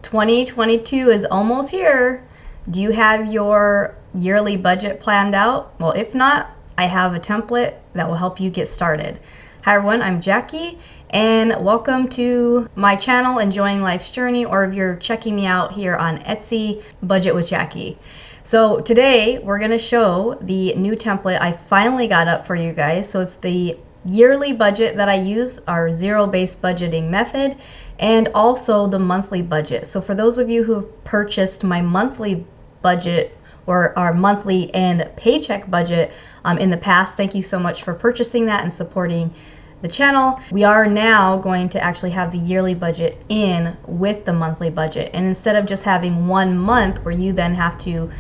2022 is almost here. Do you have your yearly budget planned out? Well, if not, I have a template that will help you get started. Hi everyone, I'm Jackie, and welcome to my channel, Enjoying Life's Journey, or if you're checking me out here on Etsy, Budget with Jackie. So today we're going to show the new template I finally got up for you guys. So it's the yearly budget that I use, our zero-based budgeting method, and also the monthly budget. So for those of you who have purchased my monthly budget or our monthly and paycheck budget in the past, thank you so much for purchasing that and supporting the channel. We are now going to actually have the yearly budget in with the monthly budget, and instead of just having 1 month where you then have to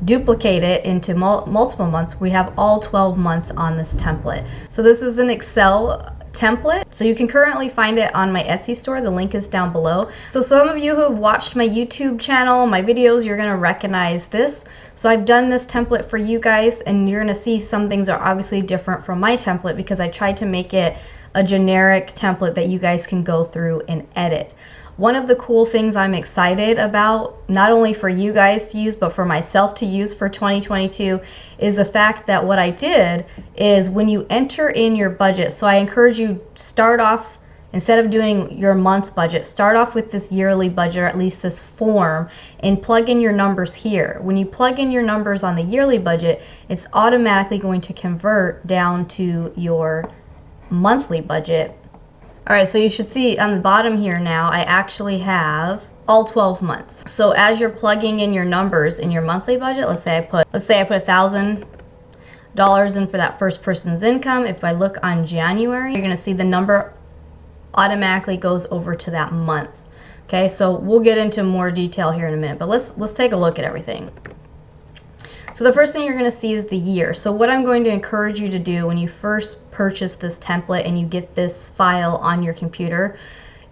duplicate it into multiple months, we have all 12 months on this template. So this is an Excel template, so you can currently find it on my Etsy store. The link is down below. So some of you who have watched my YouTube channel, my videos, you're going to recognize this. So I've done this template for you guys, and you're going to see some things are obviously different from my template because I tried to make it a generic template that you guys can go through and edit. One of the cool things I'm excited about, not only for you guys to use, but for myself to use for 2022, is the fact that what I did is when you enter in your budget, so I encourage you start off, instead of doing your month budget, start off with this yearly budget, or at least this form, and plug in your numbers here. When you plug in your numbers on the yearly budget, it's automatically going to convert down to your monthly budget. Alright, so you should see on the bottom here now, I actually have all 12 months. So as you're plugging in your numbers in your monthly budget, let's say I put $1,000 in for that first person's income. If I look on January, you're going to see the number automatically goes over to that month. Okay, so we'll get into more detail here in a minute, but let's take a look at everything. So the first thing you're going to see is the year. So what I'm going to encourage you to do when you first purchase this template and you get this file on your computer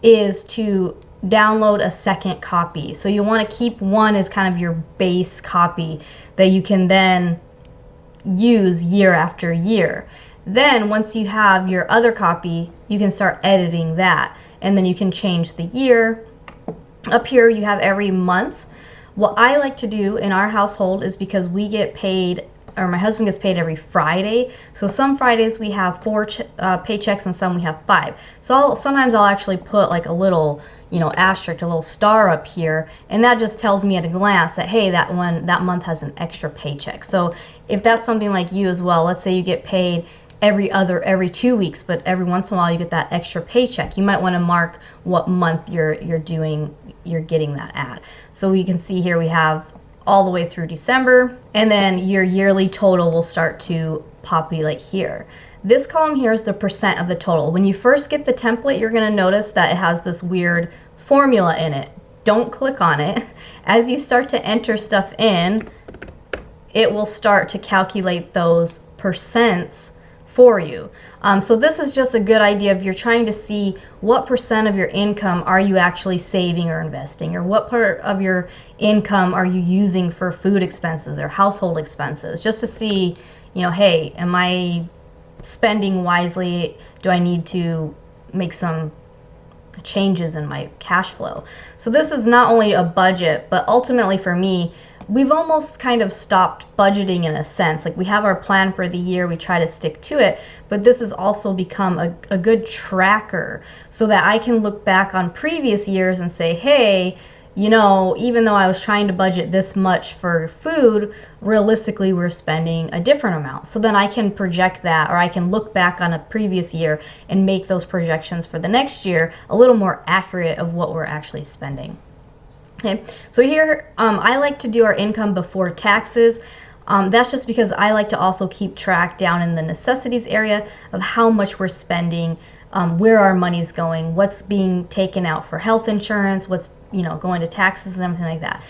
is to download a second copy. So you want to keep one as kind of your base copy that you can then use year after year. Then once you have your other copy, you can start editing that, and then you can change the year. Up here you have every month. What I like to do in our household is, because we get paid, or my husband gets paid every Friday, so some Fridays we have 4 paychecks and some we have 5. So sometimes I'll actually put like a little, asterisk, a little star up here, and that just tells me at a glance that, hey, that month has an extra paycheck. So if that's something like you as well, let's say you get paid every 2 weeks, but every once in a while you get that extra paycheck, you might want to mark what month you're getting that at. So you can see here we have all the way through December, and then your yearly total will start to populate here. This column here is the percent of the total. When you first get the template, you're going to notice that it has this weird formula in it. Don't click on it. As you start to enter stuff in, it will start to calculate those percents for you. So this is just a good idea if you're trying to see what percent of your income are you actually saving or investing, or what part of your income are you using for food expenses or household expenses, just to see, hey, am I spending wisely? Do I need to make some changes in my cash flow? So this is not only a budget, but ultimately for me, we've almost kind of stopped budgeting in a sense. Like, we have our plan for the year, we try to stick to it, but this has also become a good tracker so that I can look back on previous years and say, hey, even though I was trying to budget this much for food, realistically we're spending a different amount. So then I can project that, or I can look back on a previous year and make those projections for the next year a little more accurate of what we're actually spending. Okay, so here I like to do our income before taxes. That's just because I like to also keep track down in the necessities area of how much we're spending, where our money's going, what's being taken out for health insurance, what's going to taxes and everything like that.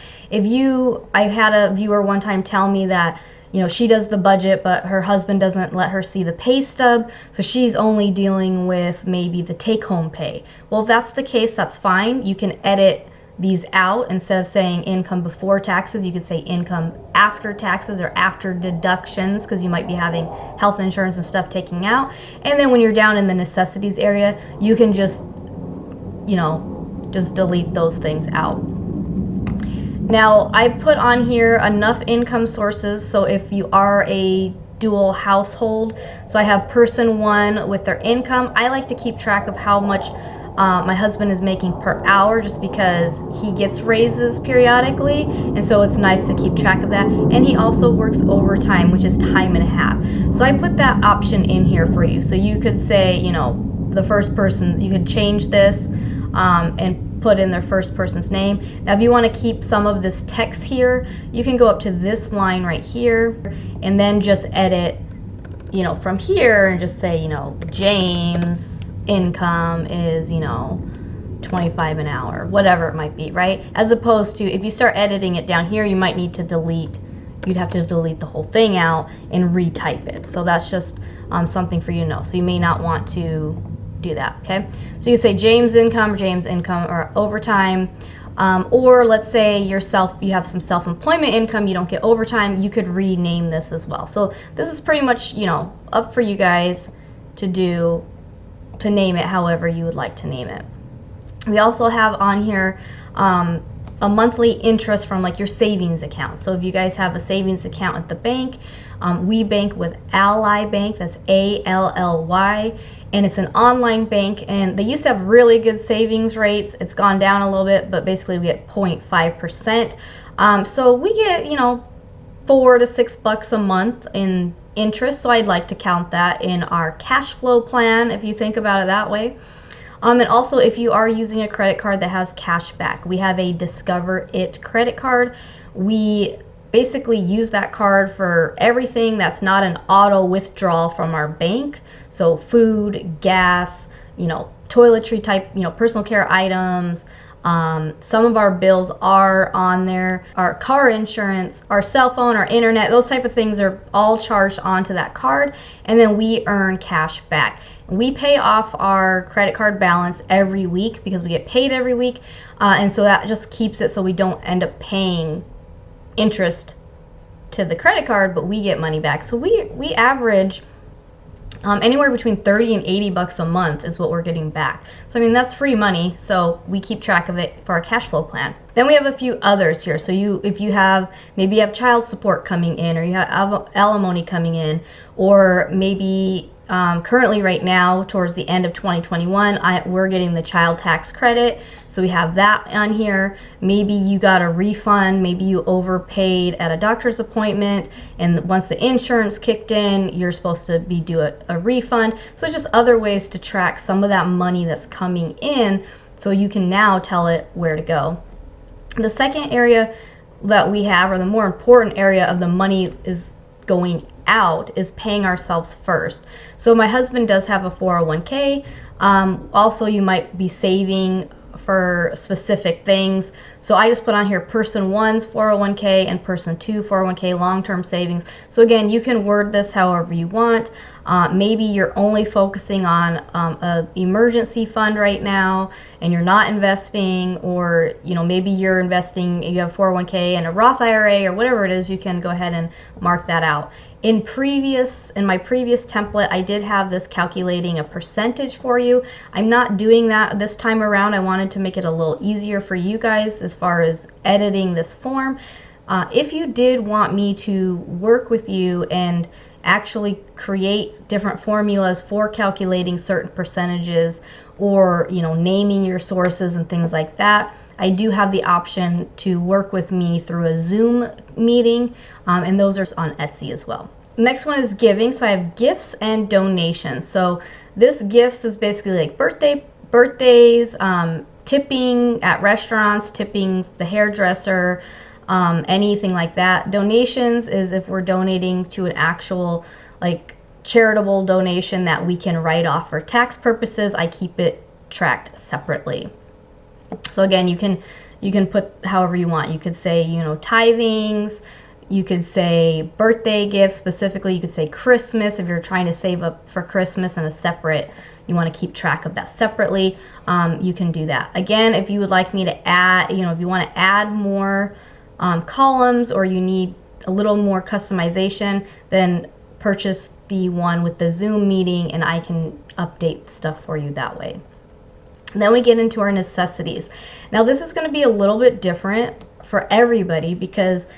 I had a viewer one time tell me that she does the budget, but her husband doesn't let her see the pay stub, so she's only dealing with maybe the take-home pay. Well, if that's the case, that's fine. You can edit these out. Instead of saying income before taxes, you could say income after taxes or after deductions, because you might be having health insurance and stuff taking out. And then when you're down in the necessities area, you can just just delete those things out. Now, I put on here enough income sources, so if you are a dual household, so I have person one with their income. I like to keep track of how much my husband is making per hour, just because he gets raises periodically, and so it's nice to keep track of that. And he also works overtime, which is time and a half. So I put that option in here for you. So you could say, you know, the first person, you could change this and put in their first person's name. Now, if you want to keep some of this text here, you can go up to this line right here and then just edit, you know, from here and just say, you know, James' income is, you know, 25 an hour, whatever it might be, right? As opposed to if you start editing it down here, you might need to delete, you'd have to delete the whole thing out and retype it. So that's just something for you to know. So you may not want to do that, okay? So you say James income or overtime, or let's say you have some self-employment income, you don't get overtime, you could rename this as well. So this is pretty much, you know, up for you guys to name it however you would like to name it. We also have on here a monthly interest from like your savings account. So if you guys have a savings account at the bank, we bank with Ally Bank, that's ALLY, and it's an online bank, and they used to have really good savings rates. It's gone down a little bit, but basically we get 0.5%. So we get, you know, $4 to $6 a month in interest. So I'd like to count that in our cash flow plan, if you think about it that way. And also, if you are using a credit card that has cash back, we have a Discover It credit card. We basically use that card for everything that's not an auto withdrawal from our bank. So food, gas, you know, toiletry type, you know, personal care items. Some of our bills are on there. Our car insurance, our cell phone, our internet, those type of things are all charged onto that card, and then we earn cash back. We pay off our credit card balance every week because we get paid every week, and so that just keeps it so we don't end up paying interest to the credit card, but we get money back. So we average anywhere between 30 and 80 bucks a month is what we're getting back. So I mean, that's free money, so we keep track of it for our cash flow plan. Then we have a few others here. So if you have, maybe you have child support coming in, or you have alimony coming in, or maybe currently right now towards the end of 2021 we're getting the child tax credit, so we have that on here. Maybe you got a refund, maybe you overpaid at a doctor's appointment, and once the insurance kicked in you're supposed to be due a refund. So just other ways to track some of that money that's coming in, so you can now tell it where to go. The second area that we have, or the more important area of the money is going out, is paying ourselves first. So my husband does have a 401k. Also, you might be saving for specific things. So I just put on here person one's 401k and person two 401k long-term savings. So again, you can word this however you want. Maybe you're only focusing on an emergency fund right now and you're not investing, or you know, maybe you're investing, you have 401k and a Roth IRA or whatever it is. You can go ahead and mark that out. In my previous template, I did have this calculating a percentage for you. I'm not doing that this time around. I wanted to make it a little easier for you guys as far as editing this form. If you did want me to work with you and actually create different formulas for calculating certain percentages, or you know, naming your sources and things like that, I do have the option to work with me through a Zoom meeting, and those are on Etsy as well. Next one is giving. So I have gifts and donations. So this gifts is basically like birthdays, tipping at restaurants, tipping the hairdresser, anything like that. Donations is if we're donating to an actual like charitable donation that we can write off for tax purposes. I keep it tracked separately. So again, you can put however you want. You could say, you know, tithings. You could say birthday gifts specifically. You could say Christmas if you're trying to save up for Christmas and you want to keep track of that separately. You can do that. Again, if you would like me to add, you know, if you want to add more columns, or you need a little more customization, then purchase the one with the Zoom meeting and I can update stuff for you that way. Then we get into our necessities. Now this is going to be a little bit different for everybody, because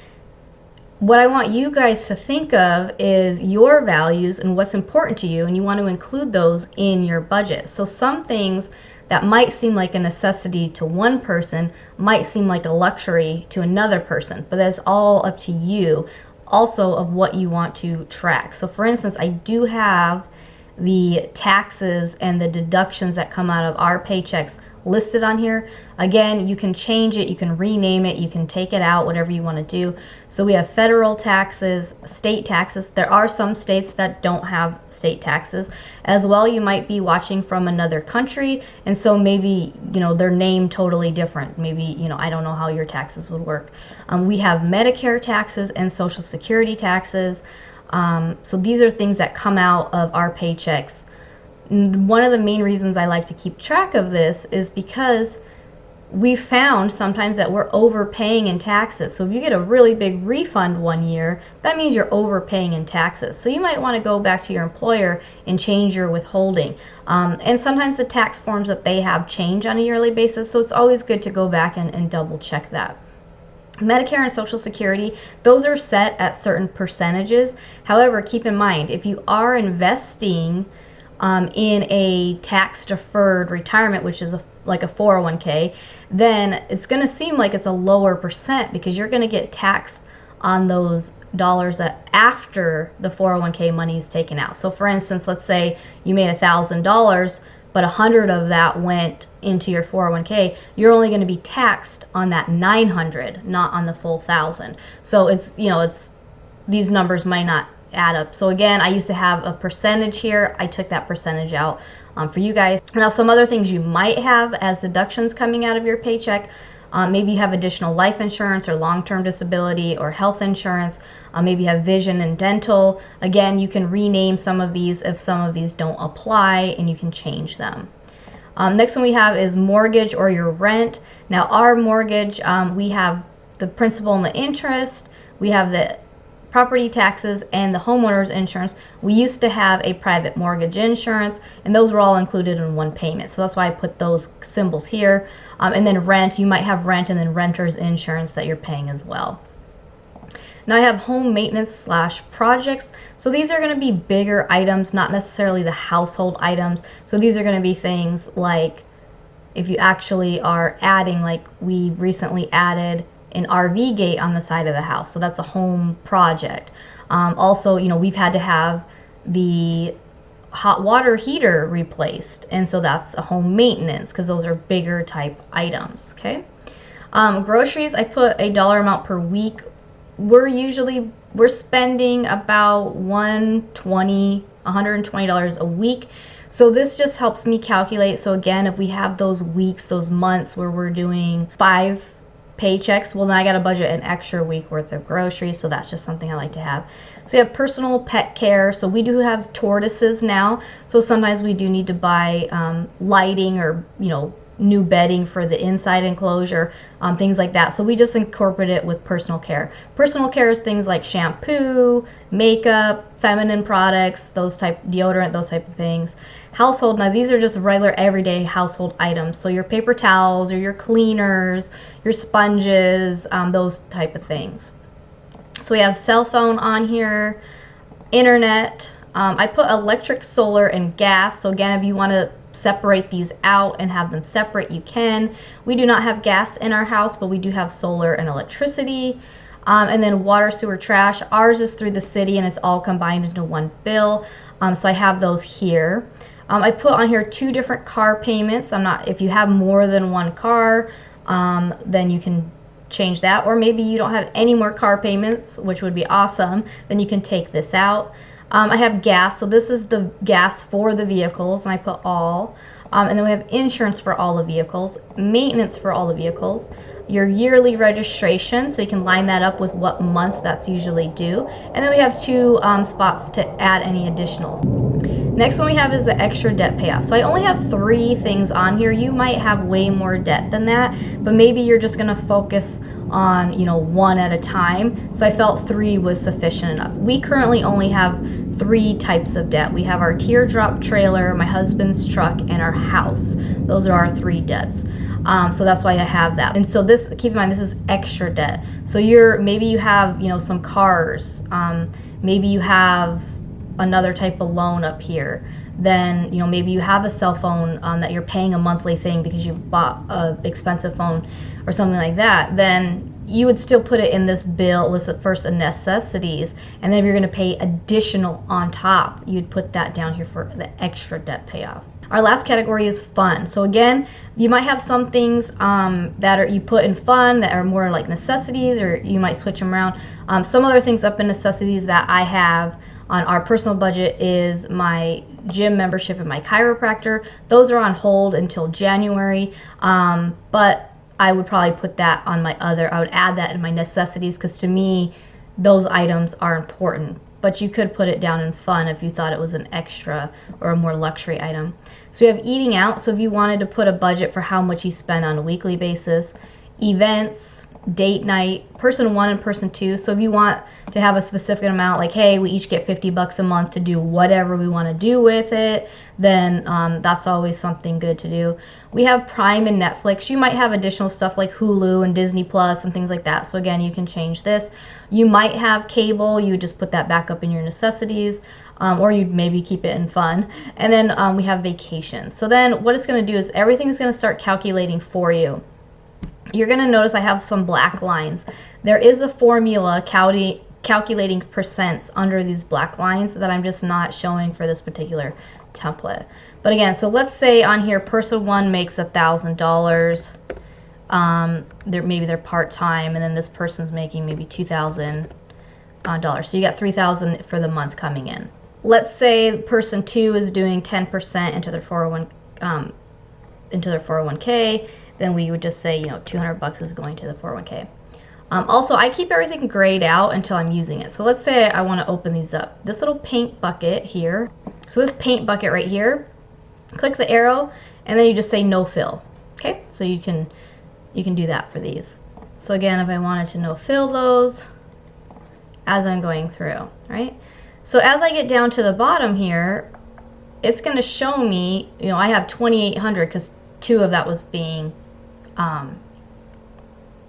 what I want you guys to think of is your values and what's important to you, and you want to include those in your budget. So some things that might seem like a necessity to one person might seem like a luxury to another person, but that's all up to you also of what you want to track. So for instance, I do have the taxes and the deductions that come out of our paychecks listed on here. Again, you can change it, you can rename it, you can take it out, whatever you want to do. So we have federal taxes, state taxes. There are some states that don't have state taxes as well. You might be watching from another country, and so maybe, you know, they're named totally different. Maybe, you know, I don't know how your taxes would work. We have Medicare taxes and Social Security taxes. So these are things that come out of our paychecks. One of the main reasons I like to keep track of this is because we found sometimes that we're overpaying in taxes. So if you get a really big refund one year, that means you're overpaying in taxes. So you might want to go back to your employer and change your withholding. And sometimes the tax forms that they have change on a yearly basis, so it's always good to go back and double check that. Medicare and Social Security, those are set at certain percentages. However, keep in mind, if you are investing in a tax deferred retirement, which is like a 401k, then it's going to seem like it's a lower percent because you're going to get taxed on those dollars that after the 401k money is taken out. So for instance, let's say you made $1,000, but 100 of that went into your 401k, you're only going to be taxed on that 900, not on the full 1,000. So it's, you know, it's, these numbers might not add up. So again, I used to have a percentage here. I took that percentage out for you guys. Now, some other things you might have as deductions coming out of your paycheck. Maybe you have additional life insurance or long-term disability or health insurance. Maybe you have vision and dental. Again, you can rename some of these if some of these don't apply, and you can change them. Next one we have is mortgage or your rent. Now our mortgage, we have the principal and the interest. We have the property taxes and the homeowner's insurance. We used to have a private mortgage insurance, and those were all included in one payment. So that's why I put those symbols here. And then rent, you might have rent and then renter's insurance that you're paying as well. Now I have home maintenance / projects. So these are going to be bigger items, not necessarily the household items. So these are going to be things like if you actually are adding, like we recently added an RV gate on the side of the house, so that's a home project. Also, you know, we've had to have the hot water heater replaced, and so that's a home maintenance because those are bigger type items. Okay. Groceries, I put a dollar amount per week. We're spending about $120 a week. So this just helps me calculate. So again, if we have those weeks, those months where we're doing 5 paychecks, well, then I got to budget an extra week worth of groceries, so that's just something I like to have. So we have personal pet care. So we do have tortoises now, so sometimes we do need to buy lighting or, you know, new bedding for the inside enclosure, things like that. So we just incorporate it with personal care. Personal care is things like shampoo, makeup, feminine products, those type, deodorant, those type of things. Household, now these are just regular everyday household items. So your paper towels or your cleaners, your sponges, those type of things. So we have cell phone on here, internet. I put electric, solar, and gas. So again, if you want to separate these out and have them separate, you can. We do not have gas in our house, but we do have solar and electricity. And then water, sewer, trash. Ours is through the city and it's all combined into one bill. So I have those here. I put on here 2 different car payments. If you have more than one car, then you can change that. Or maybe you don't have any more car payments, which would be awesome. Then you can take this out. I have gas, so this is the gas for the vehicles, and I put all. And then we have insurance for all the vehicles, maintenance for all the vehicles, your yearly registration, so you can line that up with what month that's usually due. And then we have 2 spots to add any additionals. Next one we have is the extra debt payoff. So I only have 3 things on here. You might have way more debt than that, but maybe you're just going to focus on, you know, 1 at a time. So I felt 3 was sufficient enough. We currently only have three types of debt. We have our teardrop trailer, my husband's truck, and our house. Those are our three debts. So that's why I have that. And so this, keep in mind, this is extra debt. So maybe you have, some cars, maybe you have another type of loan up here. Then, maybe you have a cell phone that you're paying a monthly thing because you bought an expensive phone or something like that. Then you would still put it in this bill, list at first in necessities, and then if you're going to pay additional on top, you'd put that down here for the extra debt payoff. Our last category is fun. So again, you might have some things that you put in fun that are more like necessities, or you might switch them around. Some other things up in necessities that I have on our personal budget is my gym membership and my chiropractor. Those are on hold until January, but I would probably put that on I would add that in my necessities, because to me, those items are important. But you could put it down in fun if you thought it was an extra or a more luxury item. So we have eating out. So if you wanted to put a budget for how much you spend on a weekly basis, events, date night, person one and person two. So if you want to have a specific amount, like, hey, we each get $50 a month to do whatever we want to do with it, then that's always something good to do. We have Prime and Netflix. You might have additional stuff like Hulu and Disney Plus and things like that. So again, you can change this. You might have cable. You would just put that back up in your necessities, or you'd maybe keep it in fun. And then we have vacations. So then what it's going to do is everything is going to start calculating for you. You're going to notice I have some black lines. There is a formula calculating percents under these black lines that I'm just not showing for this particular template. But again, so let's say on here person one makes $1,000. Maybe they're part-time, and then this person's making maybe $2,000. So you got $3,000 for the month coming in. Let's say person two is doing 10% into their 401k. Then we would just say, $200 is going to the 401k. Also, I keep everything grayed out until I'm using it. So let's say I want to open these up. This little paint bucket here. So this paint bucket right here, click the arrow, and then you just say no fill. Okay, so you can do that for these. So again, if I wanted to no fill those as I'm going through, right? So as I get down to the bottom here, it's going to show me, I have 2,800 because 2 of that was being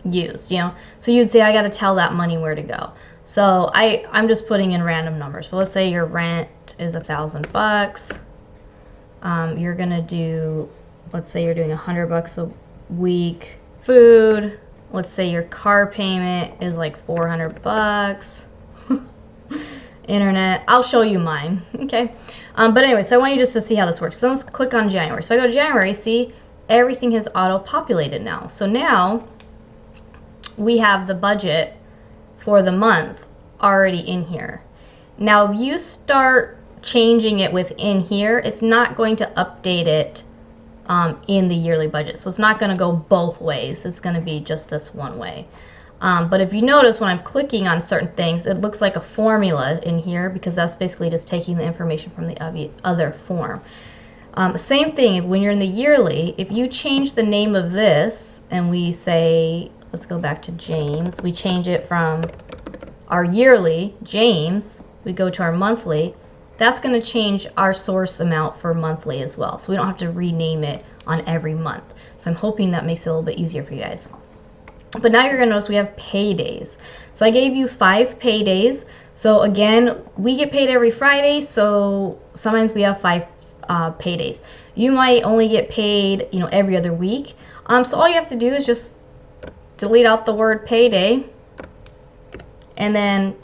used, so you'd say I got to tell that money where to go. So I'm just putting in random numbers. But let's say your rent is $1,000. You're gonna do, let's say you're doing $100 a week. Food, let's say your car payment is like $400. Internet, I'll show you mine, okay? But anyway, so I want you just to see how this works. So let's click on January. So I go to January, see, everything has auto-populated now. So now we have the budget for the month already in here. Now, if you start changing it within here, it's not going to update it in the yearly budget. So it's not going to go both ways. It's going to be just this one way. But if you notice when I'm clicking on certain things, it looks like a formula in here because that's basically just taking the information from the other form. Same thing when you're in the yearly, if you change the name of this and we say, let's go back to James, we change it from our yearly, James, we go to our monthly, that's going to change our source amount for monthly as well. So we don't have to rename it on every month. So I'm hoping that makes it a little bit easier for you guys. But now you're going to notice we have paydays. So I gave you 5 paydays. So again, we get paid every Friday, so sometimes we have 5 paydays. You might only get paid, every other week. So all you have to do is just delete out the word payday and then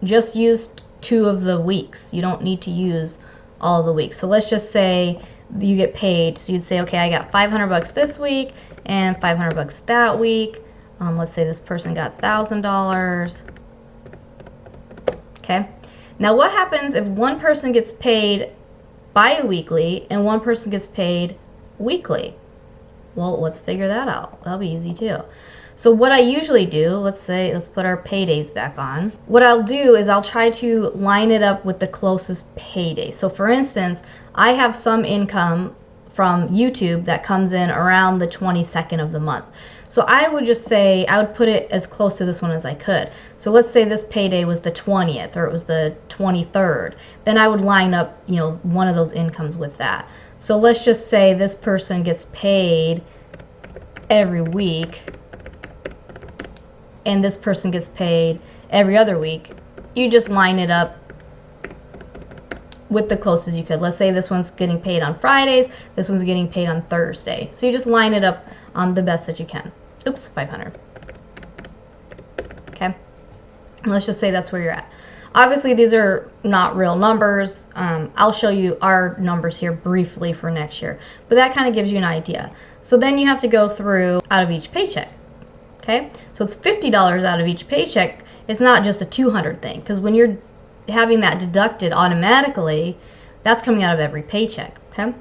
just use 2 of the weeks. You don't need to use all of the weeks. So let's just say you get paid. So you'd say, okay, I got $500 this week and $500 that week. Let's say this person got $1,000. Okay. Now what happens if one person gets paid bi-weekly and one person gets paid weekly? Well, let's figure that out. That'll be easy too. So what I usually do, let's put our paydays back on. What I'll do is I'll try to line it up with the closest payday. So for instance, I have some income from YouTube that comes in around the 22nd of the month. So I would just say, I would put it as close to this one as I could. So let's say this payday was the 20th or it was the 23rd. Then I would line up, you know, one of those incomes with that. So let's just say this person gets paid every week and this person gets paid every other week. You just line it up with the closest you could. Let's say this one's getting paid on Fridays, this one's getting paid on Thursday. So you just line it up the best that you can. Oops, 500. Okay, and let's just say that's where you're at. Obviously, these are not real numbers. I'll show you our numbers here briefly for next year, but that kind of gives you an idea. So then you have to go through out of each paycheck. Okay, so it's $50 out of each paycheck. It's not just a 200 thing, because when you're having that deducted automatically, that's coming out of every paycheck. Okay,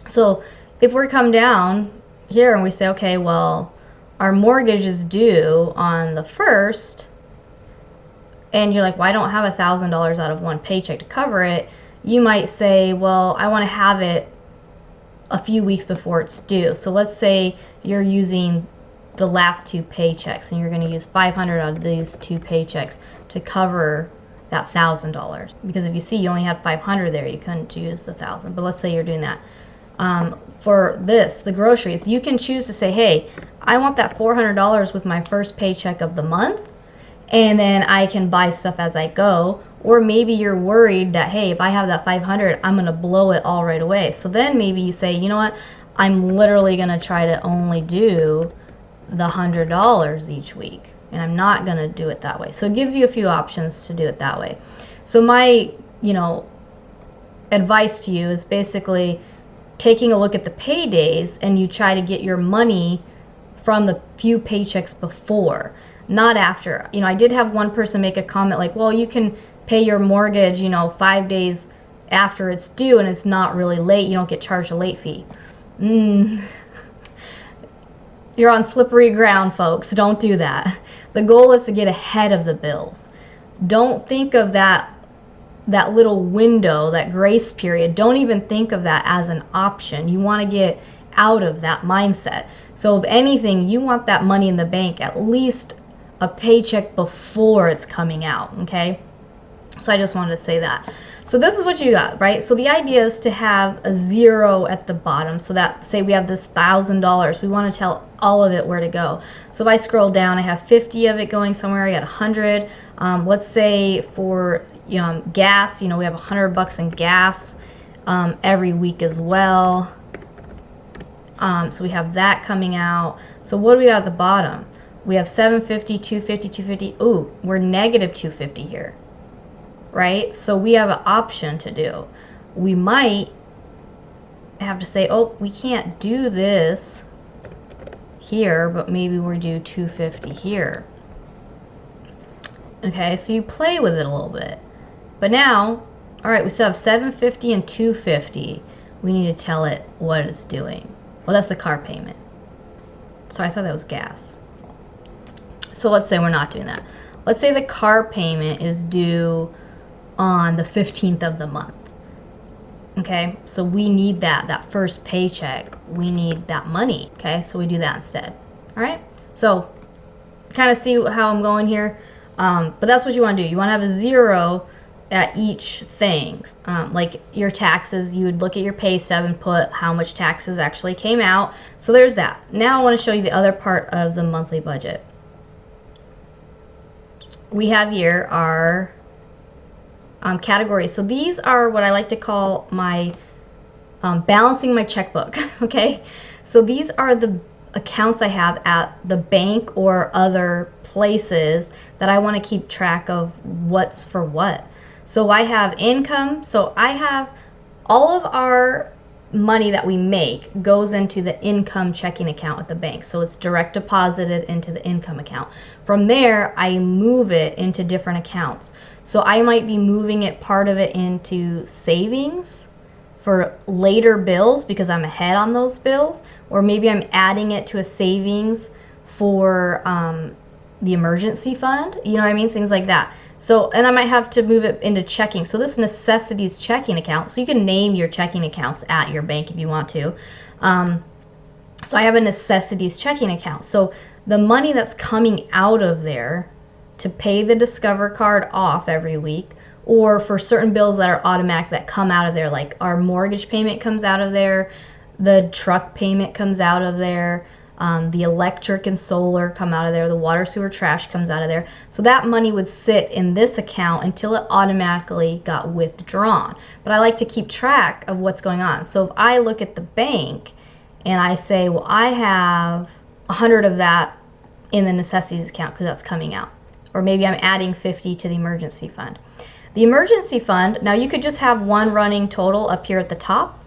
so if we come down here and we say, okay, well, our mortgage is due on the 1st, and you're like, well, I don't have $1,000 out of one paycheck to cover it. You might say, well, I want to have it a few weeks before it's due. So let's say you're using the last 2 paychecks and you're going to use 500 out of these 2 paychecks to cover that $1,000, because if you see you only had 500 there, you couldn't use the 1,000. But let's say you're doing that. For this, the groceries, you can choose to say, hey, I want that $400 with my first paycheck of the month, and then I can buy stuff as I go. Or maybe you're worried that, hey, if I have that 500, I'm going to blow it all right away. So then maybe you say, you know what, I'm literally going to try to only do the $100 each week, and I'm not going to do it that way. So it gives you a few options to do it that way. So my, you know, advice to you is basically taking a look at the paydays, and you try to get your money from the few paychecks before, not after. You know, I did have one person make a comment like, well, you can pay your mortgage, you know, 5 days after it's due and it's not really late, you don't get charged a late fee. You're on slippery ground, folks. Don't do that. The goal is to get ahead of the bills. Don't think of that little window, that grace period. Don't even think of that as an option. You want to get out of that mindset. So if anything, you want that money in the bank at least a paycheck before it's coming out, okay? So I just wanted to say that. So this is what you got, right? So the idea is to have a 0 at the bottom. So that, say we have this $1,000, we want to tell all of it where to go. So if I scroll down, I have 50 of it going somewhere. I got 100. Let's say for gas, you know, we have $100 in gas every week as well. So we have that coming out. So what do we got at the bottom? We have 750, 250, 250. Ooh, we're negative 250 here, right? So we have an option to do. We might have to say, oh, we can't do this here, but maybe we do 250 here. Okay, so you play with it a little bit. But now, all right, we still have 750 and 250. We need to tell it what it's doing. Well, that's the car payment. So I thought that was gas. So let's say we're not doing that. Let's say the car payment is due on the 15th of the month. Okay, so we need that first paycheck. We need that money. Okay, so we do that instead. All right, so kind of see how I'm going here. But that's what you want to do. You want to have a 0 at each thing. Like your taxes, you would look at your pay stub and put how much taxes actually came out. So there's that. Now I want to show you the other part of the monthly budget. We have here our categories. So these are what I like to call my balancing my checkbook. Okay, so these are the accounts I have at the bank or other places that I want to keep track of what's for what. So I have income. So I have all of our money that we make goes into the income checking account at the bank. So it's direct deposited into the income account. From there, I move it into different accounts. So I might be moving it, part of it, into savings for later bills because I'm ahead on those bills, or maybe I'm adding it to a savings for the emergency fund, you know what I mean? Things like that. So, and I might have to move it into checking. So this Necessities checking account, so you can name your checking accounts at your bank if you want to. So I have a Necessities checking account. So the money that's coming out of there to pay the Discover card off every week, or for certain bills that are automatic that come out of there, like our mortgage payment comes out of there, the truck payment comes out of there, the electric and solar come out of there, the water, sewer, trash comes out of there. So that money would sit in this account until it automatically got withdrawn. But I like to keep track of what's going on. So if I look at the bank and I say, well, I have 100 of that in the Necessities account because that's coming out. Or maybe I'm adding 50 to the emergency fund. The emergency fund, now you could just have one running total up here at the top,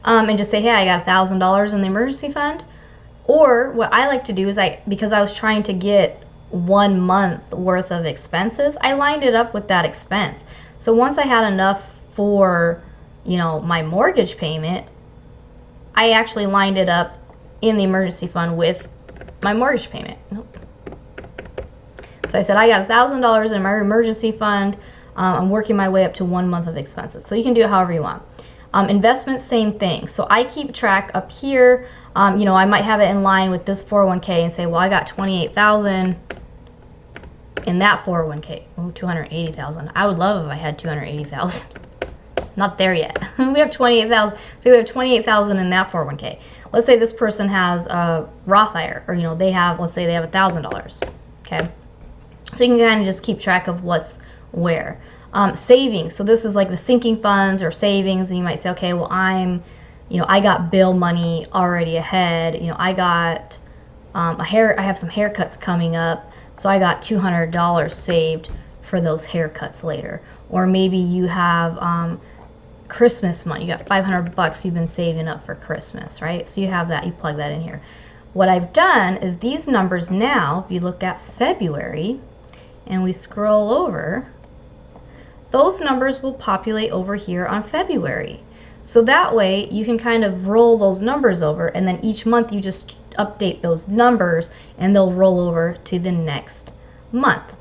and just say, hey, I got $1,000 in the emergency fund. Or what I like to do is, because I was trying to get 1 month worth of expenses, I lined it up with that expense. So once I had enough for, my mortgage payment, I actually lined it up in the emergency fund with my mortgage payment. Nope. So I said, I got $1,000 in my emergency fund. I'm working my way up to 1 month of expenses. So you can do it however you want. Investments, same thing. So I keep track up here. I might have it in line with this 401k and say, well, I got 28,000 in that 401k. Oh, 280,000. I would love if I had 280,000. Not there yet. We have 28,000. So we have 28,000 in that 401k. Let's say this person has a Roth IRA, or let's say they have $1,000. Okay. So you can kind of just keep track of what's where. Savings. So this is like the sinking funds or savings, and you might say, okay, well, I got bill money already ahead. I got I have some haircuts coming up, so I got $200 saved for those haircuts later. Or maybe you have Christmas money. You got $500 you've been saving up for Christmas, right? So you have that. You plug that in here. What I've done is these numbers now, if you look at February and we scroll over, those numbers will populate over here on February. So that way you can kind of roll those numbers over, and then each month you just update those numbers and they'll roll over to the next month.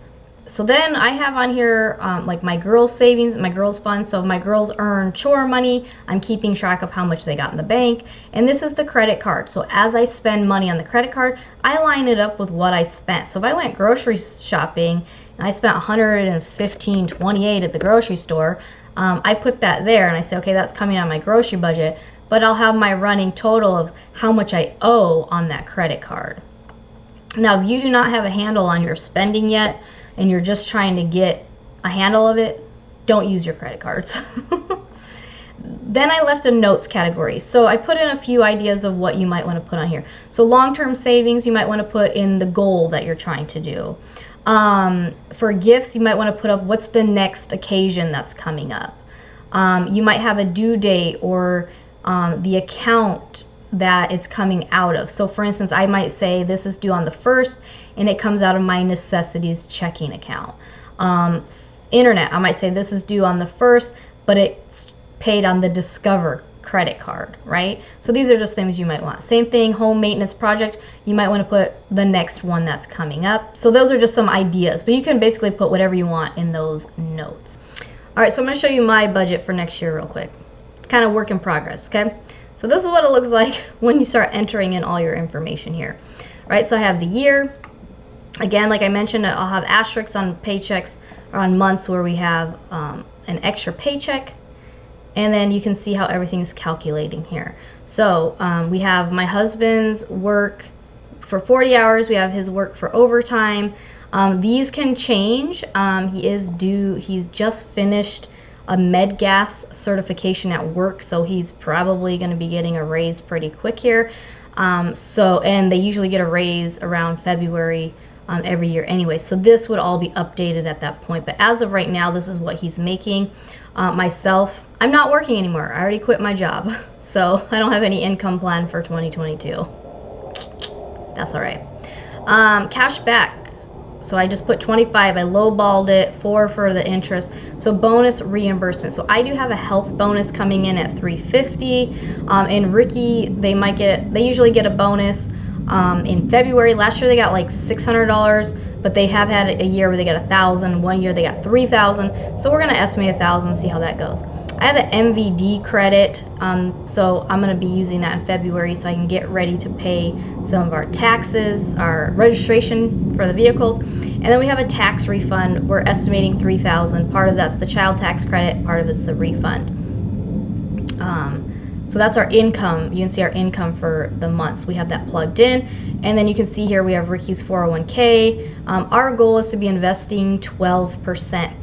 So then I have on here like my girls' savings, my girls' fund. So if my girls earn chore money, I'm keeping track of how much they got in the bank. And this is the credit card. So as I spend money on the credit card, I line it up with what I spent. So if I went grocery shopping and I spent $115.28 at the grocery store, I put that there and I say, okay, that's coming out of my grocery budget, but I'll have my running total of how much I owe on that credit card. Now, if you do not have a handle on your spending yet, and you're just trying to get a handle of it, don't use your credit cards. Then I left a notes category. So I put in a few ideas of what you might want to put on here. So long-term savings, you might want to put in the goal that you're trying to do. For gifts, you might want to put up what's the next occasion that's coming up. You might have a due date or the account that it's coming out of. So for instance, I might say this is due on the 1st and it comes out of my Necessities checking account. Internet, I might say this is due on the 1st, but it's paid on the Discover credit card, right? So these are just things you might want. Same thing, home maintenance project, you might want to put the next one that's coming up. So those are just some ideas, but you can basically put whatever you want in those notes. All right, so I'm going to show you my budget for next year real quick. It's kind of work in progress, okay? So this is what it looks like when you start entering in all your information here. Right, so I have the year. Again, like I mentioned, I'll have asterisks on paychecks or on months where we have an extra paycheck. And then you can see how everything's calculating here. So we have my husband's work for 40 hours. We have his work for overtime. These can change. He's just finished a MedGas certification at work, so he's probably going to be getting a raise pretty quick here. And they usually get a raise around February every year anyway, so this would all be updated at that point. But as of right now, this is what he's making. Myself, I'm not working anymore. I already quit my job, so I don't have any income plan for 2022. That's all right. Cash back. So I just put 25, I lowballed it, 4 for the interest. So bonus reimbursement. So I do have a health bonus coming in at $350. And Ricky, they usually get a bonus in February. Last year they got like $600. but they have had a year where they got 1,000, 1 year they got 3,000. So we're going to estimate 1,000, see how that goes. I have an MVD credit, so I'm going to be using that in February so I can get ready to pay some of our taxes, our registration for the vehicles. And then we have a tax refund. We're estimating 3,000. Part of that's the child tax credit, part of it's the refund. So that's our income. You can see our income for the months. We have that plugged in. And then you can see here we have Ricky's 401k. Our goal is to be investing 12%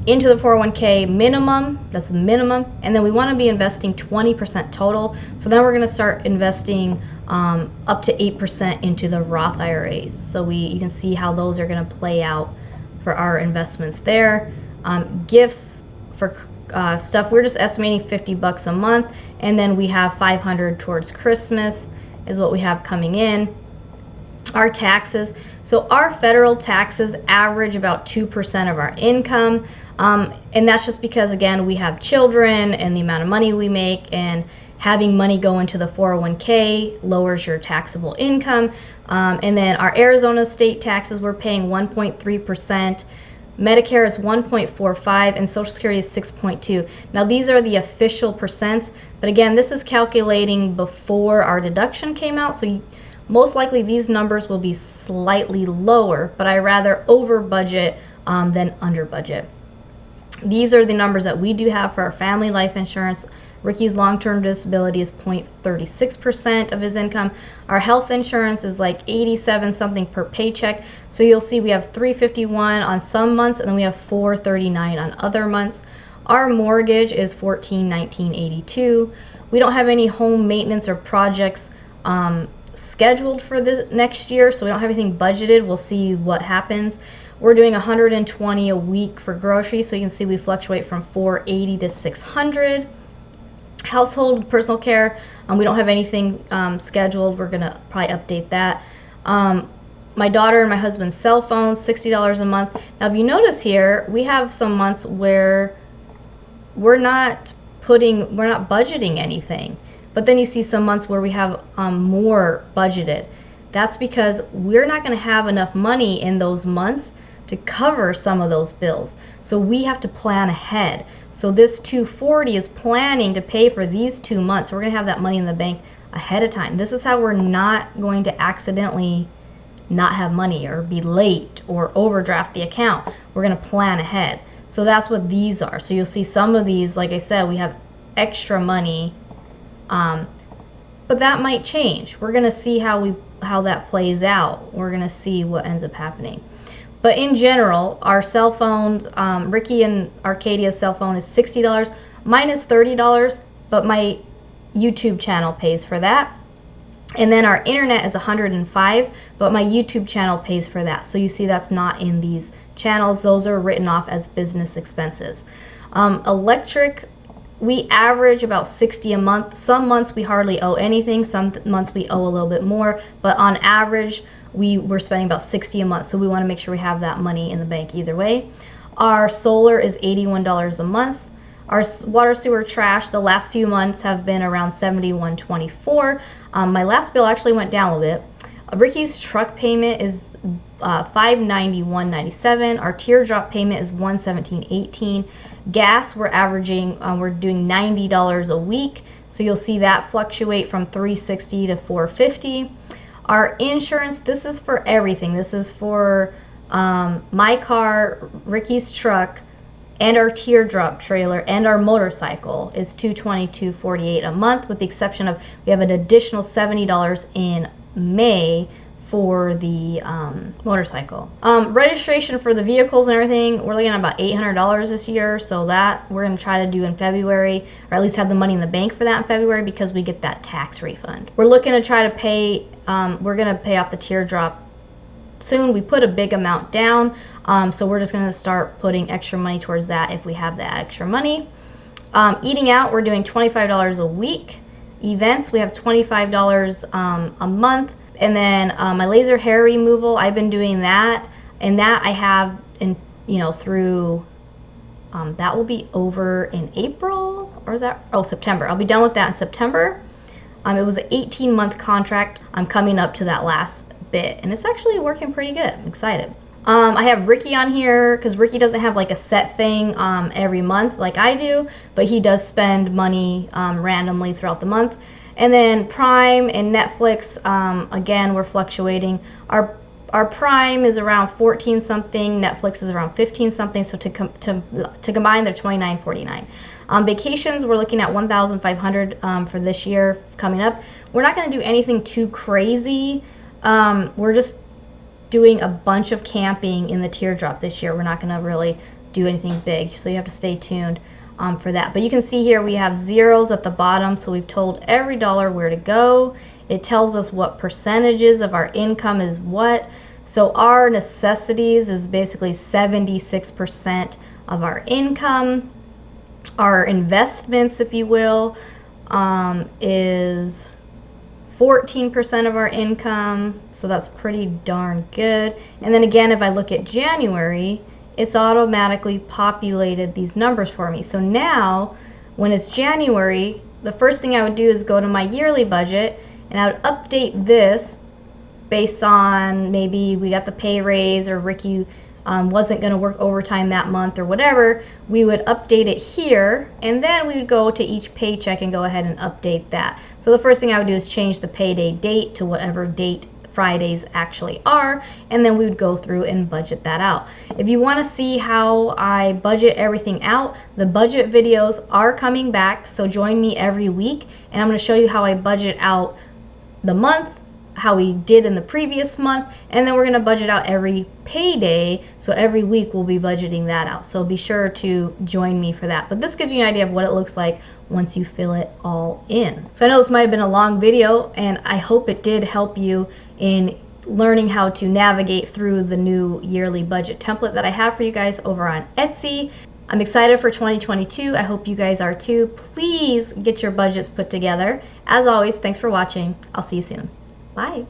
into the 401k minimum. That's the minimum. And then we want to be investing 20% total. So then we're going to start investing up to 8% into the Roth IRAs. So you can see how those are going to play out for our investments there. Gifts for stuff, we're just estimating $50 a month, and then we have $500 towards Christmas is what we have coming in. Our taxes, so our federal taxes average about 2% of our income, and that's just because, again, we have children and the amount of money we make, and having money go into the 401k lowers your taxable income. And then our Arizona state taxes, we're paying 1.3%. Medicare is 1.45 and Social Security is 6.2. Now these are the official percents, but again, this is calculating before our deduction came out, so most likely these numbers will be slightly lower, but I rather over budget than under budget. These are the numbers that we do have for our family life insurance. Ricky's long-term disability is 0.36% of his income. Our health insurance is like 87 something per paycheck. So you'll see we have 351 on some months, and then we have 439 on other months. Our mortgage is 1419.82. We don't have any home maintenance or projects scheduled for the next year, so we don't have anything budgeted. We'll see what happens. We're doing 120 a week for groceries, so you can see we fluctuate from 480 to 600. Household personal care, we don't have anything scheduled. We're gonna probably update that. My daughter and my husband's cell phones, $60 a month. Now if you notice here, we have some months where we're not budgeting anything, but then you see some months where we have more budgeted. That's because we're not going to have enough money in those months to cover some of those bills. So we have to plan ahead. So this 240 is planning to pay for these 2 months. So we're going to have that money in the bank ahead of time. This is how we're not going to accidentally not have money or be late or overdraft the account. We're going to plan ahead. So that's what these are. So you'll see some of these, like I said, we have extra money, but that might change. We're going to see how that plays out. We're going to see what ends up happening. But in general, our cell phones, Ricky and Arcadia's cell phone is $60. Mine is $30, but my YouTube channel pays for that. And then our internet is $105, but my YouTube channel pays for that. So you see that's not in these channels. Those are written off as business expenses. Electric, we average about $60 a month. Some months we hardly owe anything. Some months we owe a little bit more. But on average, we're spending about $60 a month. So we want to make sure we have that money in the bank either way. Our solar is $81 a month. Our water, sewer, trash, the last few months have been around $71.24. My last bill actually went down a little bit. Ricky's truck payment is $591.97. Our teardrop payment is $117.18. Gas, we're doing $90 a week. So you'll see that fluctuate from $360 to $450. Our insurance, this is for everything. This is for my car, Ricky's truck, and our teardrop trailer and our motorcycle is $222.48 a month, with the exception of we have an additional $70 in May for the motorcycle. Registration for the vehicles and everything, we're looking at about $800 this year, so that we're going to try to do in February, or at least have the money in the bank for that in February, because we get that tax refund. We're looking to try to pay, we're going to pay off the teardrop soon. We put a big amount down, so we're just going to start putting extra money towards that if we have that extra money. Eating out, we're doing $25 a week. Events, we have $25 a month. And then my laser hair removal, I've been doing that, and that I have through that will be over in April, or is that September. I'll be done with that in September. It was an 18-month contract. I'm coming up to that last bit, and it's actually working pretty good. I'm excited. I have Ricky on here because Ricky doesn't have like a set thing every month like I do, but he does spend money randomly throughout the month. And then Prime and Netflix, again, we're fluctuating. Our Prime is around 14 something, Netflix is around 15 something, so to combine they're $29.49. Vacations, we're looking at $1,500 for this year coming up. We're not going to do anything too crazy. We're just doing a bunch of camping in the teardrop this year. We're not going to really do anything big, so you have to stay tuned for that. But you can see here we have zeros at the bottom, so we've told every dollar where to go. It tells us what percentages of our income is what. So our necessities is basically 76% of our income. Our investments, if you will, is 14% of our income, so that's pretty darn good. And then again, if I look at January, it's automatically populated these numbers for me. So now, when it's January, the first thing I would do is go to my yearly budget, and I would update this based on maybe we got the pay raise, or Ricky wasn't going to work overtime that month or whatever. We would update it here, and then we would go to each paycheck and go ahead and update that. So the first thing I would do is change the payday date to whatever date Fridays actually are, and then we would go through and budget that out. If you want to see how I budget everything out, the budget videos are coming back, so join me every week, and I'm going to show you how I budget out the month, how we did in the previous month, and then we're going to budget out every payday, so every week we'll be budgeting that out. So be sure to join me for that. But this gives you an idea of what it looks like once you fill it all in. So I know this might have been a long video, and I hope it did help you in learning how to navigate through the new yearly budget template that I have for you guys over on Etsy. I'm excited for 2022. I hope you guys are too. Please get your budgets put together. As always, thanks for watching. I'll see you soon. Bye.